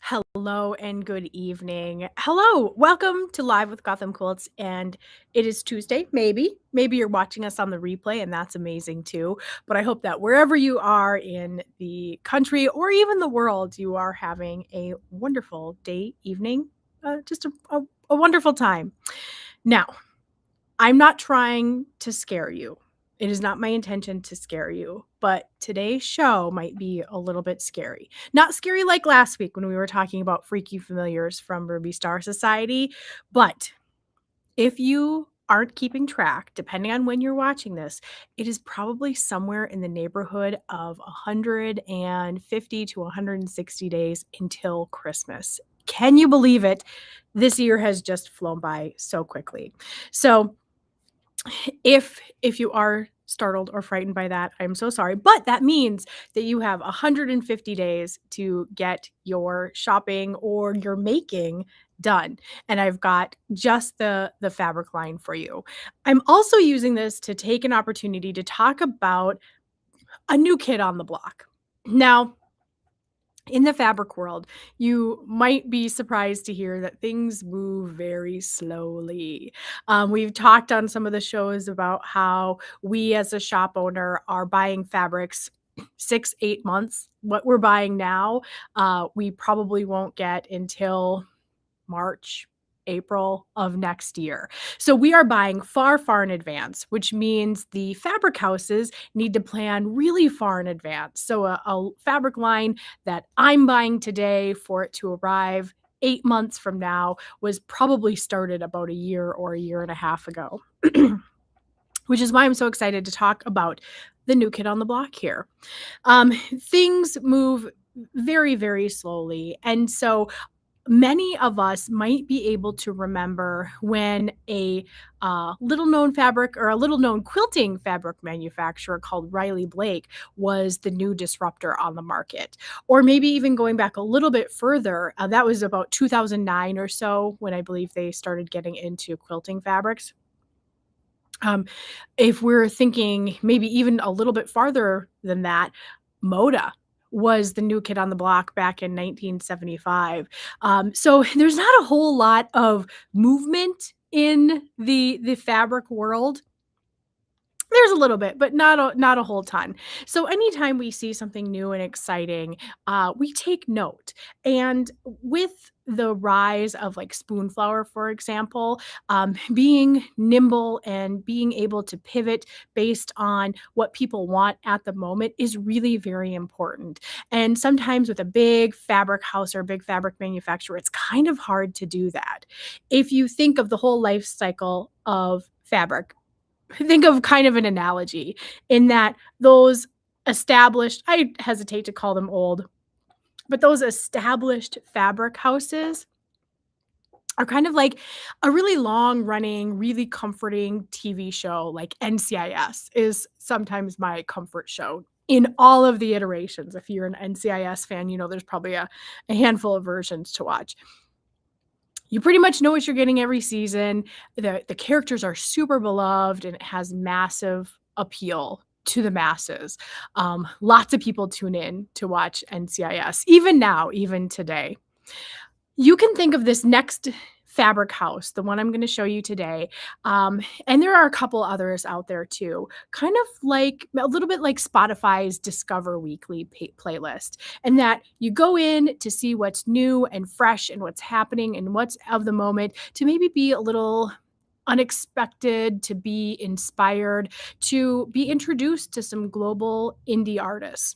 Hello and good evening. Hello, welcome to Live with Gotham Quilts. And it is Tuesday, maybe you're watching us on the replay, and that's amazing too. But I hope that wherever you are in the country or even the world, you are having a wonderful day, evening, just a wonderful time. Now, I'm not trying to scare you. It is not my intention to scare you, but today's show might be a little bit scary. Not scary like last week when we were talking about freaky familiars from Ruby Star Society, but if you aren't keeping track, depending on when you're watching this, it is probably somewhere in the neighborhood of 150 to 160 days until Christmas. Can you believe it? This year has just flown by so quickly. So, if you are startled or frightened by that, I'm so sorry, but that means that you have 150 days to get your shopping or your making done, and I've got just the fabric line for you. I'm also using this to take an opportunity to talk about a new kid on the block. Now, in the fabric world, you might be surprised to hear that things move very slowly. We've talked on some of the shows about how we as a shop owner are buying fabrics 6, 8 months. What we're buying now, we probably won't get until March, April of next year. So we are buying far, far in advance, which means the fabric houses need to plan really far in advance. So a fabric line that I'm buying today for it to arrive 8 months from now was probably started about a year or a year and a half ago, which is why I'm so excited to talk about the new kid on the block here. Things move very, very slowly. And so many of us might be able to remember when a little known fabric or a little known quilting fabric manufacturer called Riley Blake was the new disruptor on the market. Or maybe even going back a little bit further, that was about 2009 or so when I believe they started getting into quilting fabrics. If we're thinking maybe even a little bit farther than that, Moda was the new kid on the block back in 1975. So there's not a whole lot of movement in the fabric world. There's a little bit, but not a whole ton. So anytime we see something new and exciting, we take note. And with the rise of like spoon flower, for example, being nimble and being able to pivot based on what people want at the moment is really very important. And sometimes with a big fabric house or a big fabric manufacturer, it's kind of hard to do that. If you think of the whole life cycle of fabric, think of kind of an analogy in that those established, I hesitate to call them old, but those established fabric houses are kind of like a really long running, really comforting TV show. Like NCIS is sometimes my comfort show in all of the iterations. If you're an NCIS fan, you know there's probably a handful of versions to watch. You pretty much know what you're getting every season. The characters are super beloved, and it has massive appeal to the masses. Lots of people tune in to watch NCIS, even now, even today. You can think of this next fabric house, the one I'm going to show you today. And there are a couple others out there too, kind of like a little bit like Spotify's Discover Weekly playlist, and that you go in to see what's new and fresh and what's happening and what's of the moment, to maybe be a little unexpected, to be inspired, to be introduced to some global indie artists.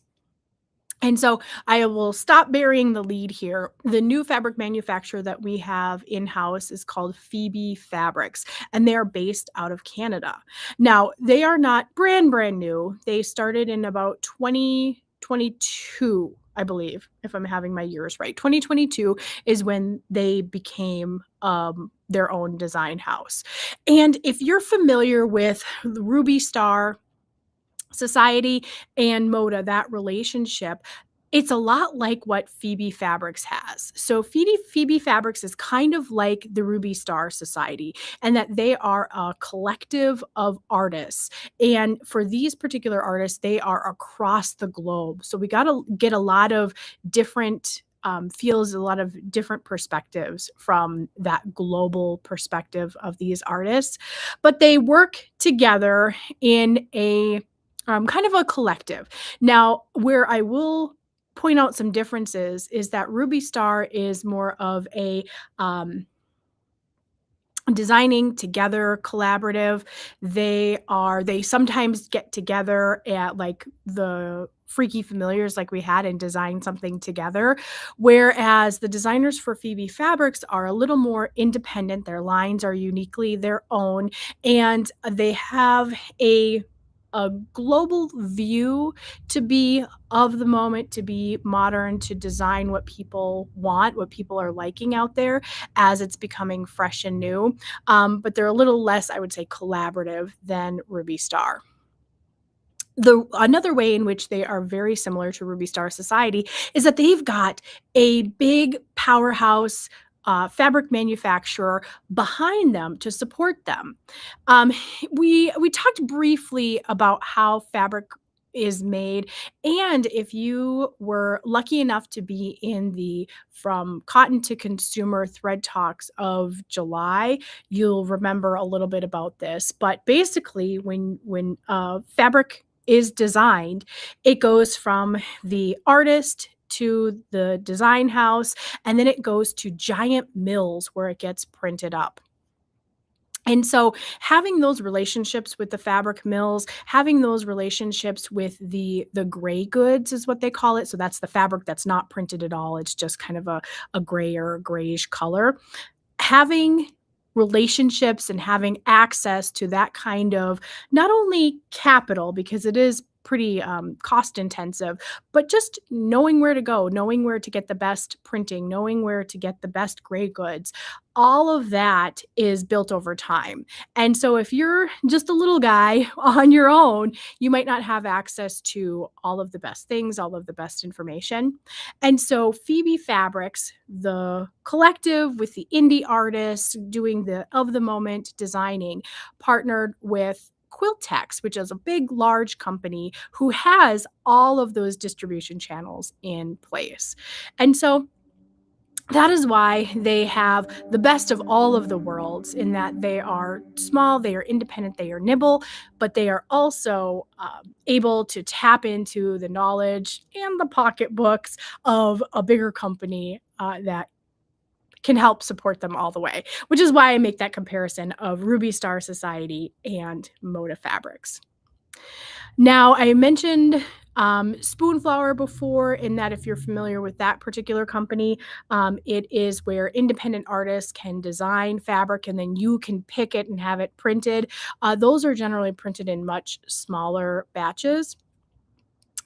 And so I will stop burying the lead here. The new fabric manufacturer that we have in-house is called Phoebe Fabrics, and they are based out of Canada. Now, they are not brand new. They started in about 2022, I believe, if I'm having my years right. 2022 is when they became their own design house. And if you're familiar with the Ruby Star Society and Moda, that relationship, it's a lot like what Phoebe Fabrics has. So Phoebe Fabrics is kind of like the Ruby Star Society, and that they are a collective of artists. And for these particular artists, they are across the globe. So we got to get a lot of different feels a lot of different perspectives from that global perspective of these artists, but they work together in a kind of a collective. Now, where I will point out some differences is that Ruby Star is more of a designing together collaborative. They sometimes get together at like the Freaky Familiars like we had and design something together, whereas the designers for Phoebe Fabrics are a little more independent. Their lines are uniquely their own, and they have a global view to be of the moment, to be modern, to design what people want, what people are liking out there as it's becoming fresh and new. But they're a little less, I would say, collaborative than Ruby Star. Another way in which they are very similar to Ruby Star Society is that they've got a big powerhouse fabric manufacturer behind them to support them. Um, we talked briefly about how fabric is made, and if you were lucky enough to be in the From Cotton to Consumer thread talks of July, you'll remember a little bit about this. But basically, when fabric is designed, it goes from the artist to the design house, and then it goes to giant mills where it gets printed up. And so having those relationships with the fabric mills, having those relationships with the gray goods is what they call it. So that's the fabric that's not printed at all. It's just kind of a gray or a grayish color. Having relationships and having access to that kind of not only capital, because it is pretty cost intensive, but just knowing where to go, knowing where to get the best printing, knowing where to get the best gray goods, all of that is built over time. And so if you're just a little guy on your own, you might not have access to all of the best things, all of the best information. And so Phoebe Fabrics, the collective with the indie artists doing the of the moment designing, partnered with Quiltex, which is a big, large company who has all of those distribution channels in place. And so that is why they have the best of all of the worlds in that they are small, they are independent, they are nimble, but they are also able to tap into the knowledge and the pocketbooks of a bigger company that can help support them all the way, which is why I make that comparison of Ruby Star Society and Moda Fabrics. Now, I mentioned Spoonflower before, in that if you're familiar with that particular company, it is where independent artists can design fabric and then you can pick it and have it printed. Those are generally printed in much smaller batches.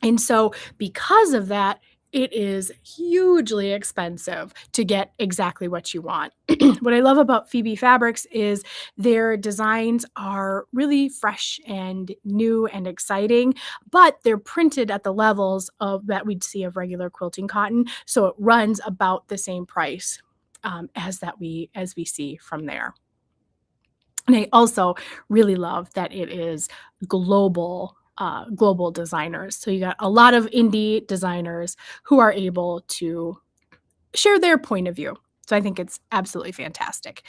And so, because of that, it is hugely expensive to get exactly what you want. What I love about Phoebe Fabrics is their designs are really fresh and new and exciting, but they're printed at the levels of that we'd see of regular quilting cotton, so it runs about the same price as we see from there. And I also really love that it is global designers. So you got a lot of indie designers who are able to share their point of view. So I think it's absolutely fantastic.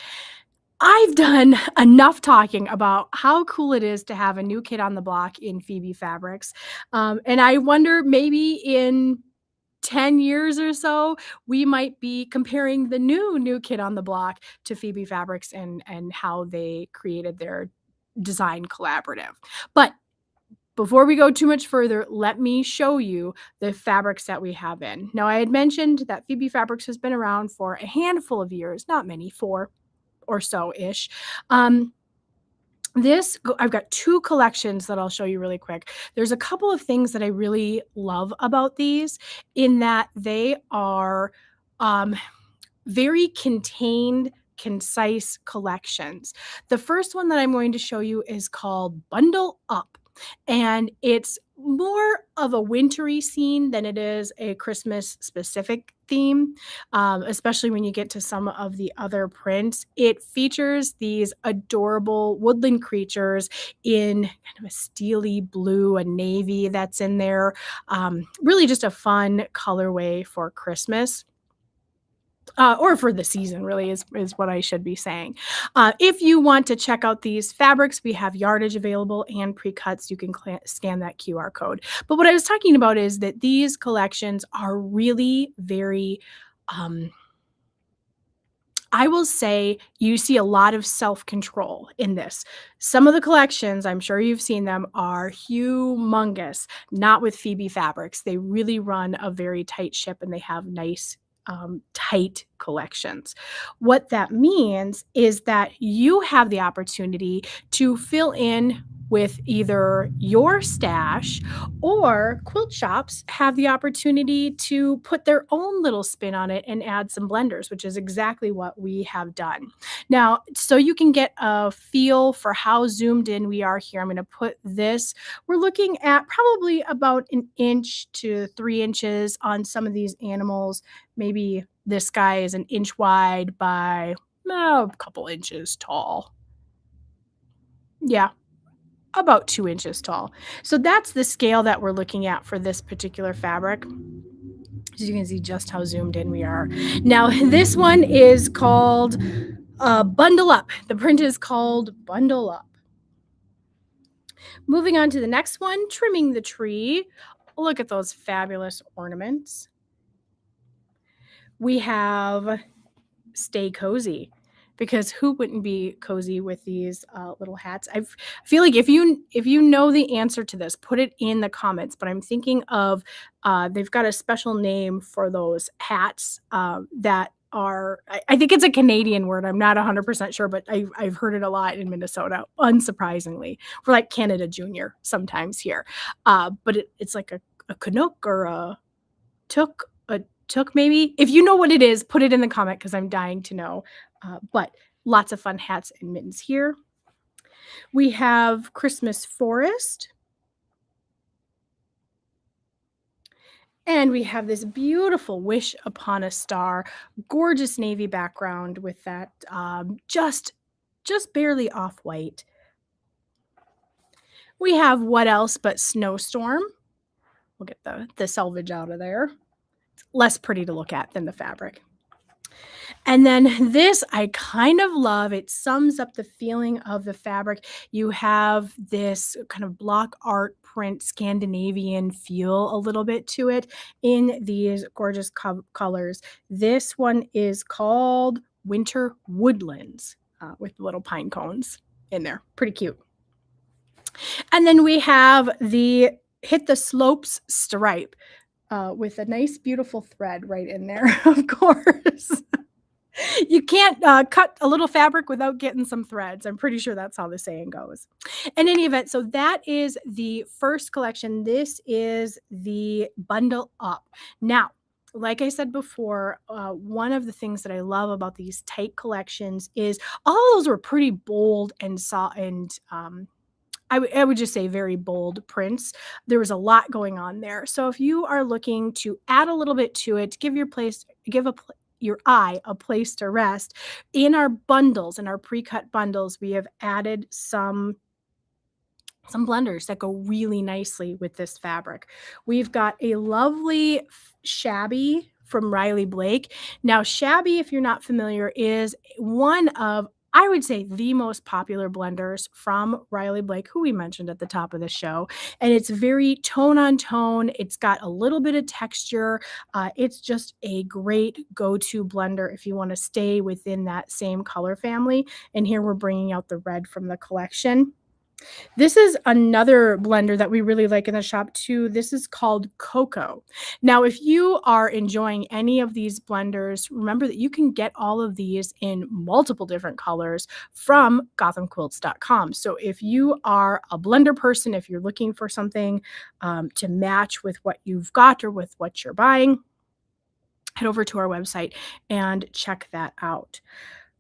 I've done enough talking about how cool it is to have a new kid on the block in Phoebe Fabrics. And I wonder, maybe in 10 years or so, we might be comparing the new kid on the block to Phoebe Fabrics and how they created their design collaborative. But before we go too much further, let me show you the fabrics that we have in. Now, I had mentioned that Phoebe Fabrics has been around for a handful of years, not many, 4 or so-ish. I've got 2 collections that I'll show you really quick. There's a couple of things that I really love about these, in that they are very contained, concise collections. The first one that I'm going to show you is called Bundle Up, and it's more of a wintry scene than it is a Christmas specific theme, especially when you get to some of the other prints. It features these adorable woodland creatures in kind of a steely blue, a navy that's in there. Really just a fun colorway for Christmas. or for the season, really, is what I should be saying. If you want to check out these fabrics, we have yardage available and pre-cuts. You can scan that QR code. But what I was talking about is that these collections are really very, um, I will say you see a lot of self-control in this. Some of the collections, I'm sure you've seen them, are humongous. Not with Phoebe Fabrics. They really run a very tight ship and they have nice, tight collections. What that means is that you have the opportunity to fill in with either your stash, or quilt shops have the opportunity to put their own little spin on it and add some blenders, which is exactly what we have done. Now, so you can get a feel for how zoomed in we are here, I'm going to put this. We're looking at probably about 1 inch to 3 inches on some of these animals. Maybe this guy is 1 inch wide by a couple inches tall. Yeah, about 2 inches tall. So that's the scale that we're looking at for this particular fabric. As you can see just how zoomed in we are. Now, this one is called Bundle Up. The print is called Bundle Up. Moving on to the next one, Trimming the Tree. Look at those fabulous ornaments. We have Stay Cozy, because who wouldn't be cozy with these little hats? I feel like if you know the answer to this, put it in the comments. But I'm thinking of they've got a special name for those hats that are. I think it's a Canadian word. I'm not 100% sure, but I've heard it a lot in Minnesota. Unsurprisingly, we're like Canada Junior sometimes here, but it's like a Canuck or a Took. Took maybe. If you know what it is, put it in the comment because I'm dying to know. But lots of fun hats and mittens here. We have Christmas Forest. And we have this beautiful Wish Upon a Star, gorgeous navy background with that just barely off-white. We have What Else But Snowstorm. We'll get the selvage out of there. It's less pretty to look at than the fabric. And then this I kind of love. It sums up the feeling of the fabric. You have this kind of block art print Scandinavian feel a little bit to it in these gorgeous colors. This one is called Winter Woodlands with little pine cones in there. Pretty cute. And then we have the Hit the Slopes stripe with a nice, beautiful thread right in there, of course. You can't cut a little fabric without getting some threads. I'm pretty sure that's how the saying goes. In any event, so that is the first collection. This is the Bundle Up. Now, like I said before, one of the things that I love about these tight collections is all of those were pretty bold and I would just say very bold prints. There was a lot going on there. So if you are looking to add a little bit to it, give your eye a place to rest, in our bundles, in our pre-cut bundles, we have added some blenders that go really nicely with this fabric. We've got a lovely shabby from Riley Blake. Now, shabby, if you're not familiar, is one of, I would say, the most popular blenders from Riley Blake, who we mentioned at the top of the show. And it's very tone on tone. It's got a little bit of texture. It's just a great go-to blender if you want to stay within that same color family. And here we're bringing out the red from the collection. This is another blender that we really like in the shop too. This is called Cocoa. Now, if you are enjoying any of these blenders, remember that you can get all of these in multiple different colors from gothamquilts.com. So if you are a blender person, if you're looking for something to match with what you've got or with what you're buying, head over to our website and check that out.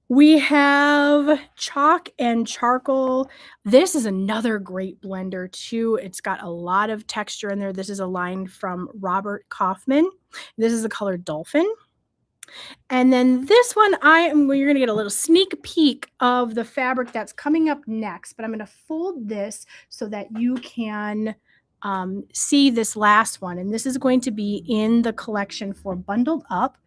We have Chalk and Charcoal. This is another great blender too. It's got a lot of texture in there. This is a line from Robert Kaufman. This is the color Dolphin. And then this one, you're going to get a little sneak peek of the fabric that's coming up next, but I'm going to fold this so that you can see this last one. And this is going to be in the collection for Bundled Up.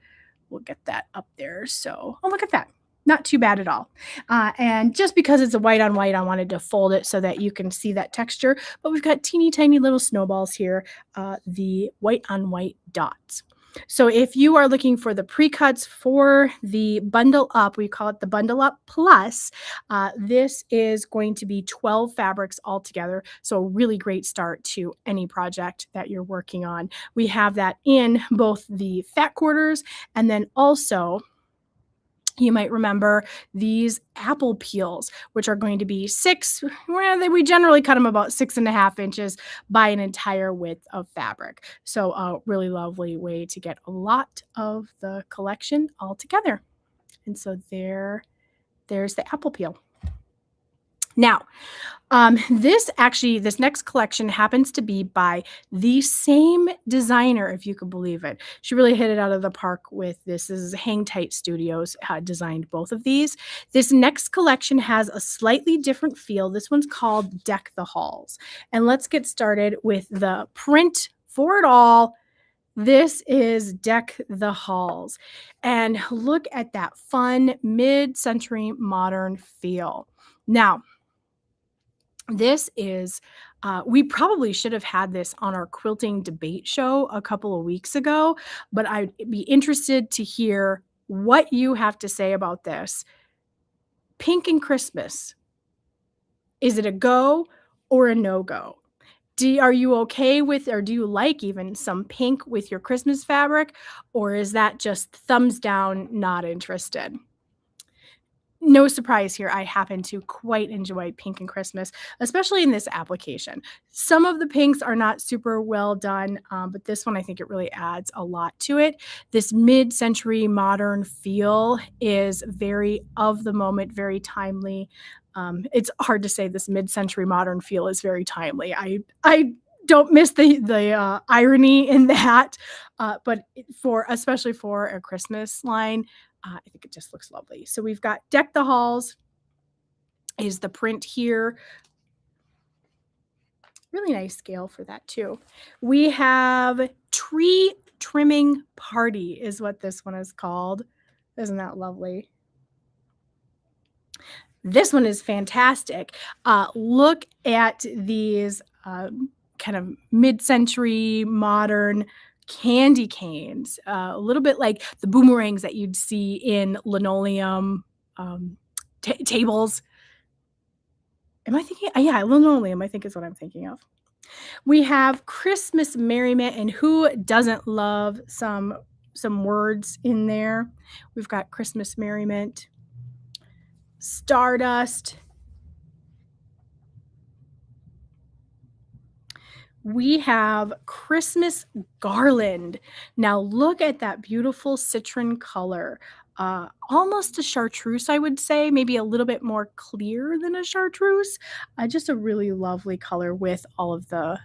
we'll get that up there. So, oh, look at that. Not too bad at all. And just because it's a white on white, I wanted to fold it so that you can see that texture. But we've got teeny tiny little snowballs here, the white on white dots. So if you are looking for the pre-cuts for the bundle up, we call it the bundle up plus, this is going to be 12 fabrics altogether. So a really great start to any project that you're working on. We have that in both the fat quarters, and then also you might remember these apple peels, which are going to be we generally cut them about 6.5 inches by an entire width of fabric. So a really lovely way to get a lot of the collection all together. And so there's the apple peel. Now, this next collection happens to be by the same designer, if you could believe it. She really hit it out of the park with this. This is Hang Tight Studios designed both of these. This next collection has a slightly different feel. This one's called Deck the Halls. And let's get started with the print for it all. This is Deck the Halls. And look at that fun mid-century modern feel. Now, this is, we probably should have had this on our quilting debate show a couple of weeks ago, but I'd be interested to hear what you have to say about this. Pink and Christmas. Is it a go or a no-go? Are you okay with, or do you like even some pink with your Christmas fabric, or is that just thumbs down, not interested? No surprise here, I happen to quite enjoy pink and Christmas, especially in this application. Some of the pinks are not super well done, but this one, I think it really adds a lot to it. This mid-century modern feel is very of the moment, very timely. It's hard to say this mid-century modern feel is very timely. I don't miss the irony in that, but especially for a Christmas line, I think it just looks lovely. So we've got Deck the Halls is the print here. Really nice scale for that too. We have Tree Trimming Party is what this one is called. Isn't that lovely? This one is fantastic. Look at these kind of mid-century modern candy canes, a little bit like the boomerangs that you'd see in linoleum tables. Am I thinking? Yeah, linoleum, I think is what I'm thinking of. We have Christmas merriment, and who doesn't love some words in there? We've got Christmas merriment, Stardust. We have Christmas garland. Now look at that beautiful citron color. Almost a chartreuse, I would say, maybe a little bit more clear than a chartreuse. Just a really lovely color with all of the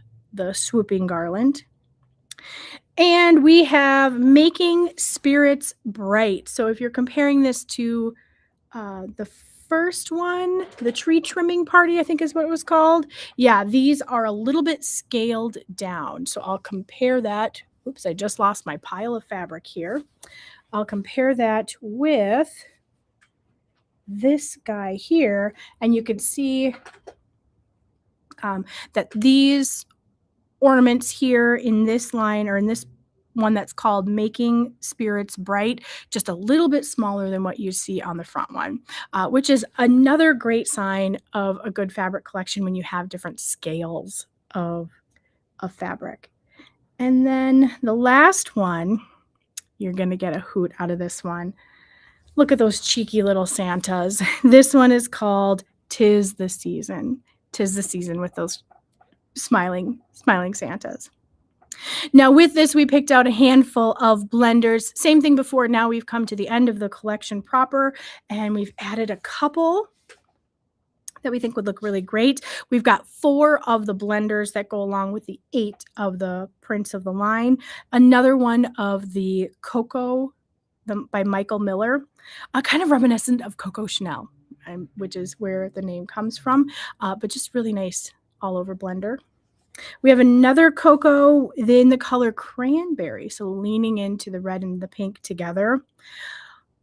swooping garland. And we have Making Spirits Bright. So if you're comparing this to the first one, the Tree Trimming Party, I think is what it was called. Yeah, these are a little bit scaled down. So I'll compare that. Oops, I just lost my pile of fabric here. I'll compare that with this guy here, and you can see that these ornaments here in this line, or in this one that's called Making Spirits Bright, just a little bit smaller than what you see on the front one, which is another great sign of a good fabric collection when you have different scales of fabric. And then the last one, you're going to get a hoot out of this one. Look at those cheeky little Santas. This one is called Tis the Season. Tis the Season with those smiling Santas. Now with this, we picked out a handful of blenders. Same thing before. Now we've come to the end of the collection proper, and we've added a couple that we think would look really great. We've got 4 of the blenders that go along with the 8 of the prints of the line. Another one of the Coco by Michael Miller, kind of reminiscent of Coco Chanel, which is where the name comes from, but just really nice all over blender. We have another cocoa in the color cranberry, so leaning into the red and the pink together.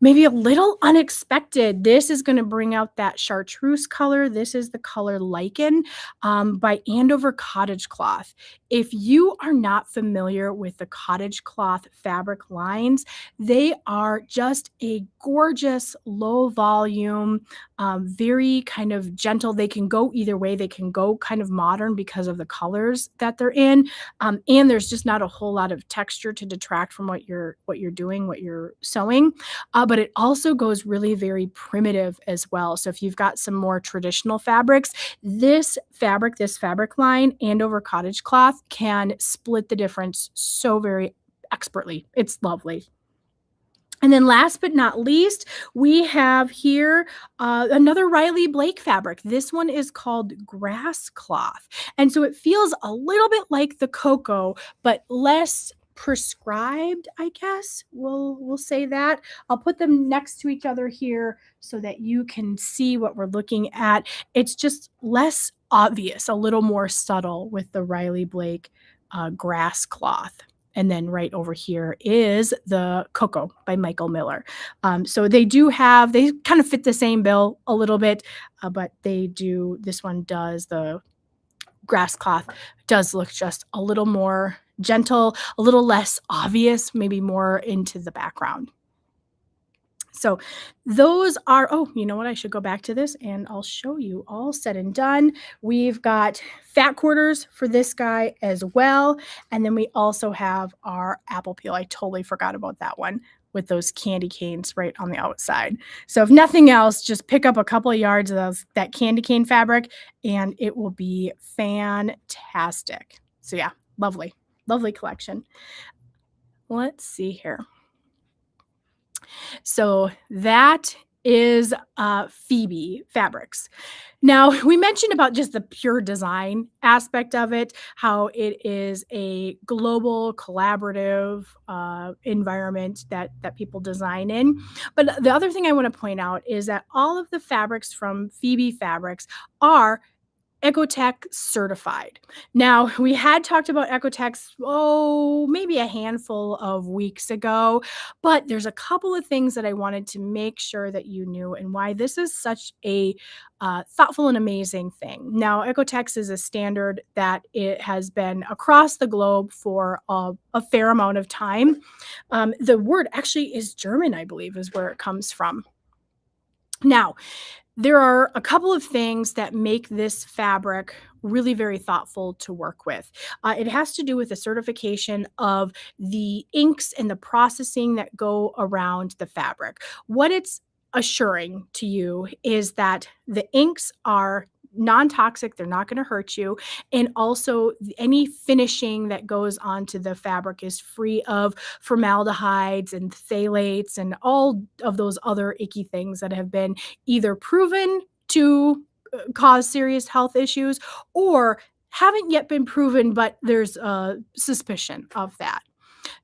Maybe a little unexpected. This is gonna bring out that chartreuse color. This is the color Lichen, by Andover Cottage Cloth. If you are not familiar with the cottage cloth fabric lines, they are just a gorgeous, low volume, very kind of gentle. They can go either way. They can go kind of modern because of the colors that they're in, and there's just not a whole lot of texture to detract from what you're doing, what you're sewing. But it also goes really very primitive as well. So if you've got some more traditional fabrics, this fabric line, Andover Cottage Cloth, can split the difference so very expertly. It's lovely. And then last but not least, we have here another Riley Blake fabric. This one is called grass cloth. And so it feels a little bit like the cocoa, but less prescribed, I guess. We'll say that. I'll put them next to each other here so that you can see what we're looking at. It's just less obvious, a little more subtle with the Riley Blake grass cloth. And then right over here is the Cocoa by Michael Miller. So they kind of fit the same bill a little bit, but this one does, the grass cloth does look just a little more gentle, a little less obvious, maybe more into the background. So those are, oh, you know what? I should go back to this and I'll show you all said and done. We've got fat quarters for this guy as well. And then we also have our apple peel. I totally forgot about that one with those candy canes right on the outside. So if nothing else, just pick up a couple of yards of that candy cane fabric and it will be fantastic. So yeah, lovely, lovely collection. Let's see here. So that is Phoebe Fabrics. Now, we mentioned about just the pure design aspect of it, how it is a global collaborative environment that people design in. But the other thing I want to point out is that all of the fabrics from Phoebe Fabrics are Oeko-Tex certified. Now, we had talked about Oeko-Tex, oh, maybe a handful of weeks ago, but there's a couple of things that I wanted to make sure that you knew and why this is such a thoughtful and amazing thing. Now, Oeko-Tex is a standard that it has been across the globe for a fair amount of time. The word actually is German, I believe, is where it comes from. Now, there are a couple of things that make this fabric really very thoughtful to work with. It has to do with the certification of the inks and the processing that go around the fabric. What it's assuring to you is that the inks are non-toxic, they're not going to hurt you, and also any finishing that goes onto the fabric is free of formaldehydes and phthalates and all of those other icky things that have been either proven to cause serious health issues or haven't yet been proven, but there's a suspicion of that.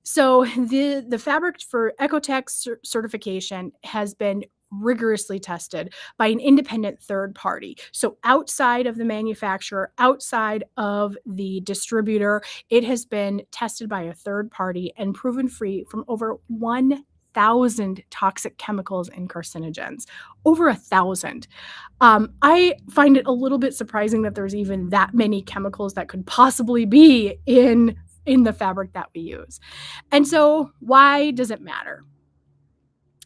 So the fabric for Oeko-Tex certification has been rigorously tested by an independent third party. So outside of the manufacturer, outside of the distributor, it has been tested by a third party and proven free from over 1,000 toxic chemicals and carcinogens. Over 1,000. I find it a little bit surprising that there's even that many chemicals that could possibly be in the fabric that we use. And so why does it matter?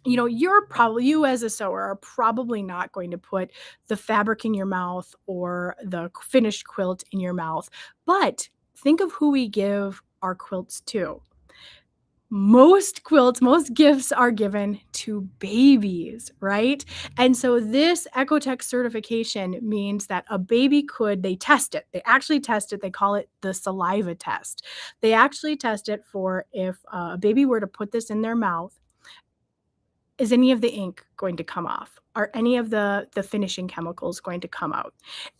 You know, you as a sewer are probably not going to put the fabric in your mouth or the finished quilt in your mouth. But think of who we give our quilts to. Most gifts are given to babies, right? And so this Oeko-Tex certification means that a baby they test it. They actually test it. They call it the saliva test. They actually test it for if a baby were to put this in their mouth, is any of the ink going to come off? Are any of the finishing chemicals going to come out?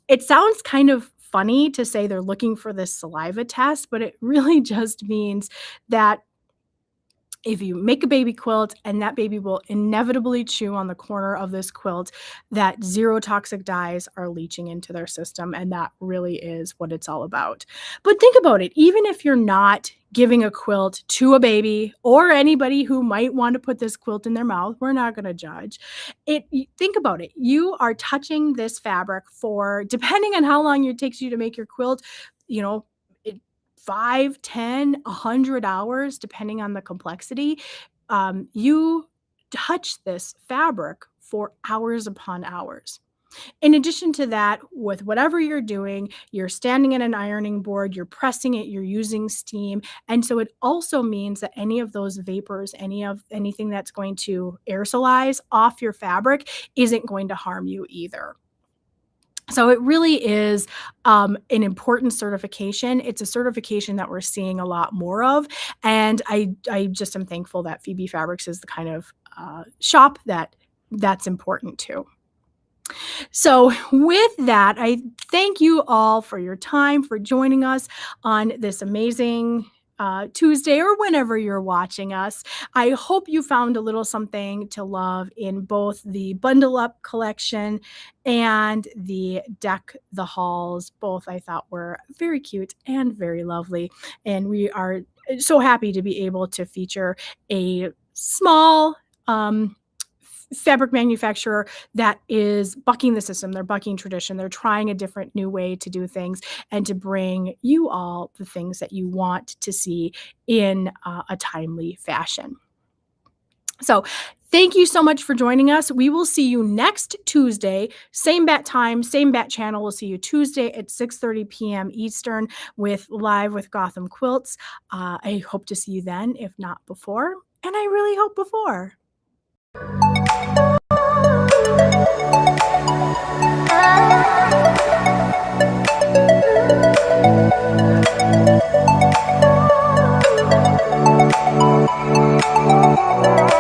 It sounds kind of funny to say they're looking for this saliva test, but it really just means that if you make a baby quilt and that baby will inevitably chew on the corner of this quilt, that zero toxic dyes are leaching into their system. And that really is what it's all about. But think about it, even if you're not giving a quilt to a baby or anybody who might want to put this quilt in their mouth, we're not going to judge it. Think about it. You are touching this fabric for, depending on how long it takes you to make your quilt, you know, 5, 10, 100 hours, depending on the complexity. You touch this fabric for hours upon hours. In addition to that, with whatever you're doing, you're standing at an ironing board, you're pressing it, you're using steam. And so it also means that any of those vapors, anything that's going to aerosolize off your fabric isn't going to harm you either. So it really is an important certification. It's a certification that we're seeing a lot more of, and I just am thankful that Phoebe Fabrics is the kind of shop that's important too. So with that, I thank you all for your time, for joining us on this amazing Tuesday or whenever you're watching us. I hope you found a little something to love in both the Bundle Up collection and the Deck the Halls. Both I thought were very cute and very lovely. And we are so happy to be able to feature a small fabric manufacturer that is bucking the system. They're bucking tradition. They're trying a different new way to do things and to bring you all the things that you want to see in a timely fashion. So thank you so much for joining us. We will see you next Tuesday, same bat time, same bat channel. We'll see you Tuesday at 6:30 p.m. Eastern with Live with Gotham Quilts. I hope to see you then, if not before. And I really hope before. Thank you.